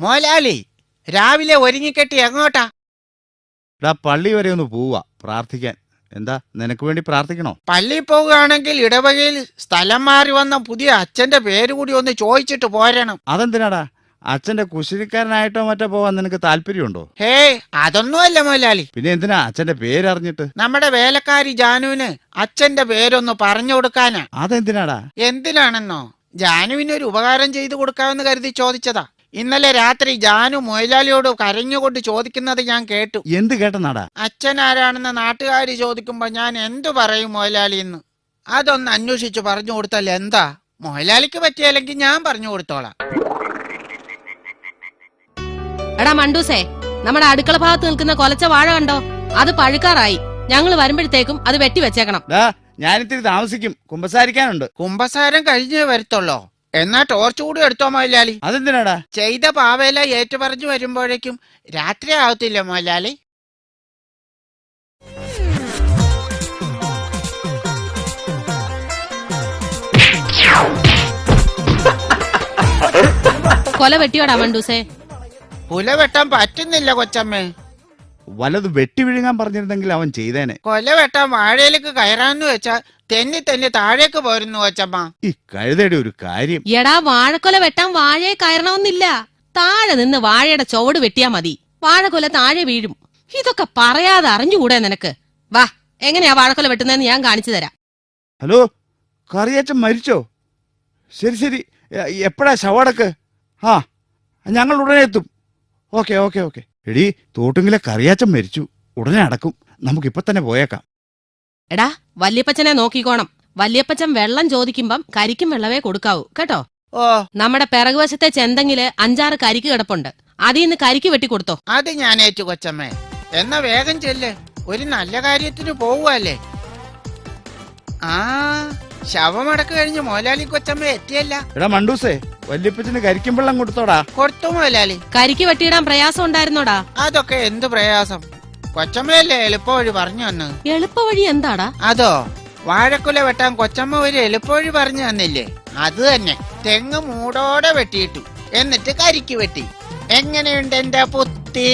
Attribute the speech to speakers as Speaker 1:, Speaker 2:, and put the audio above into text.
Speaker 1: മോലാലി രാവിലെ ഒരുങ്ങിക്കെട്ടി എങ്ങോട്ടാ?
Speaker 2: പള്ളി വരെ ഒന്ന് പോവാ പ്രാർത്ഥിക്കാൻ. എന്താ, നിനക്ക് വേണ്ടി പ്രാർത്ഥിക്കണോ?
Speaker 1: പള്ളി പോവുകയാണെങ്കിൽ ഇടവകയിൽ സ്ഥലം മാറി വന്ന പുതിയ അച്ഛന്റെ പേര് കൂടി ഒന്ന് ചോദിച്ചിട്ട് പോരണം.
Speaker 2: അതെന്തിനാടാ? അച്ഛന്റെ കുശലിക്കാരനായിട്ടോ മറ്റോ പോവാൻ നിനക്ക് താല്പര്യമുണ്ടോ?
Speaker 1: ഹേ, അതൊന്നുമല്ല മോലാലി.
Speaker 2: പിന്നെ എന്തിനാ അച്ഛന്റെ പേരറിഞ്ഞിട്ട്?
Speaker 1: നമ്മുടെ വേലക്കാരി ജാനുവിന് അച്ഛന്റെ പേരൊന്ന് പറഞ്ഞു കൊടുക്കാനാ.
Speaker 2: അതെന്തിനാടാ?
Speaker 1: എന്തിനാണെന്നോ, ജാനുവിനൊരു ഉപകാരം ചെയ്തു കൊടുക്കാമെന്ന് കരുതി ചോദിച്ചതാ. ഇന്നലെ രാത്രി ജാനു മൊയിലാലിയോട് കരഞ്ഞുകൊണ്ട് ചോദിക്കുന്നത് ഞാൻ കേട്ടു.
Speaker 2: എന്ത് കേട്ടെന്നാടാ?
Speaker 1: അച്ഛൻ ആരാണെന്ന് നാട്ടുകാര് ചോദിക്കുമ്പോ ഞാൻ എന്തു പറയും മൊയിലാലി എന്ന്? അതൊന്ന് അന്വേഷിച്ചു പറഞ്ഞു കൊടുത്താൽ എന്താ? മൊയിലാലിക്ക് പറ്റിയല്ലെങ്കിൽ ഞാൻ പറഞ്ഞു കൊടുത്തോളാം.
Speaker 3: എടാ മണ്ടൂസേ, നമ്മുടെ അടുക്കള ഭാഗത്ത് നിൽക്കുന്ന കൊലച്ച വാഴ കണ്ടോ? അത് പഴുക്കാറായി. ഞങ്ങൾ വരുമ്പോഴത്തേക്കും അത് വെട്ടിവെച്ചേക്കണം.
Speaker 2: ഞാനിത്തിരി താമസിക്കും, കുമ്പസാരിക്കാനുണ്ട്.
Speaker 1: കുമ്പസാരം കഴിഞ്ഞേ വരത്തുള്ളോ? എന്നാ ടോർച്ച് കൂടി എടുത്തോ മൊയിലാലി.
Speaker 2: അതെന്തിനാടാ?
Speaker 1: ചെയ്ത പാവേല ഏറ്റുപറഞ്ഞു വരുമ്പോഴേക്കും രാത്രി ആവത്തില്ല മൊയിലാലി.
Speaker 3: കൊല വെട്ടിയോടാ മണ്ടൂസേ?
Speaker 1: കുല വെട്ടാൻ പറ്റുന്നില്ല കൊച്ചമ്മേ.
Speaker 2: വലത് വെട്ടി വിഴുങ്ങാൻ പറഞ്ഞിരുന്നെങ്കിൽ അവൻ ചെയ്തേനെ.
Speaker 1: കൊല വെട്ടാൻ വാഴയിലേക്ക് കയറാന്ന് വെച്ചാ തെന്നി തെന്നി താഴേക്ക് പോരുന്നു കൊച്ചമ്മ.
Speaker 2: ഈ കഴുതയുടെ ഒരു കാര്യം.
Speaker 3: എടാ, വാഴക്കൊല വെട്ടാൻ വാഴയെ കയറണമെന്നില്ല. താഴെ നിന്ന് വാഴയുടെ ചുവട് വെട്ടിയാ മതി. വാഴക്കൊല താഴെ വീഴും. ഇതൊക്കെ പറയാതെ അറിഞ്ഞുകൂടെ നിനക്ക്? വാ, എങ്ങനെയാ വാഴക്കൊല വെട്ടുന്നതെന്ന് ഞാൻ കാണിച്ചു തരാം.
Speaker 2: ഹലോ, കറിയാച്ചൻ മരിച്ചോ? ശരി ശരി, എപ്പോഴാ ശവടക്ക്? ആ, ഞങ്ങൾ ഉടനെ എത്തും. Okay okay okay. എടീ, തോട്ടുങ്കിലെ കറിയാച്ചൻ മരിച്ചു. ഉടനെ അടക്കും. നമുക്കിപ്പൊ തന്നെ പോയേക്കാം.
Speaker 3: എടാ, വല്യപ്പച്ചനെ നോക്കിക്കോണം. വല്യപ്പച്ചൻ വെള്ളം ചോദിക്കുമ്പം കരിക്കും വെള്ളവേ കൊടുക്കാവൂ, കേട്ടോ?
Speaker 1: ഓ,
Speaker 3: നമ്മുടെ പിറകുവശത്തെ ചെന്തെങ്കില് 5-6 കരിക്ക് കിടപ്പുണ്ട്. അതിൽ നിന്ന് കരിക്ക് വെട്ടിക്കൊടുത്തോ.
Speaker 1: അത് ഞാൻ ഏറ്റു കൊച്ചമ്മേ. എന്നാ വേഗം ചെല്ലേ, ഒരു നല്ല കാര്യത്തിന് പോവുകയല്ലേ. ആ, ശവമടക്ക് കഴിഞ്ഞ് മോലാലി കൊച്ചമ്മ എത്തിയല്ല.
Speaker 2: എടാ മണ്ടൂസേ, വല്യപ്പച്ചന് കരിക്കും വെള്ളം കൊടുത്തോടാ.
Speaker 1: കൊടുത്തു മോലാലി.
Speaker 3: കരിക്ക് വെട്ടിയിടാൻ പ്രയാസം ഉണ്ടായിരുന്നോടാ?
Speaker 1: അതൊക്കെ എന്ത് പ്രയാസം, കൊച്ചമ്മയല്ലേ എളുപ്പവഴി പറഞ്ഞു തന്നത്.
Speaker 3: എളുപ്പവഴി എന്താടാ?
Speaker 1: അതോ, വാഴക്കുല വെട്ടാൻ കൊച്ചമ്മ ഒരു എളുപ്പവഴി പറഞ്ഞു തന്നില്ലേ? അത് തന്നെ. തെങ്ങ് മൂടോടെ വെട്ടിയിട്ടു, എന്നിട്ട് കരിക്ക് വെട്ടി. എങ്ങനെയുണ്ട് എന്റെ പുത്തി?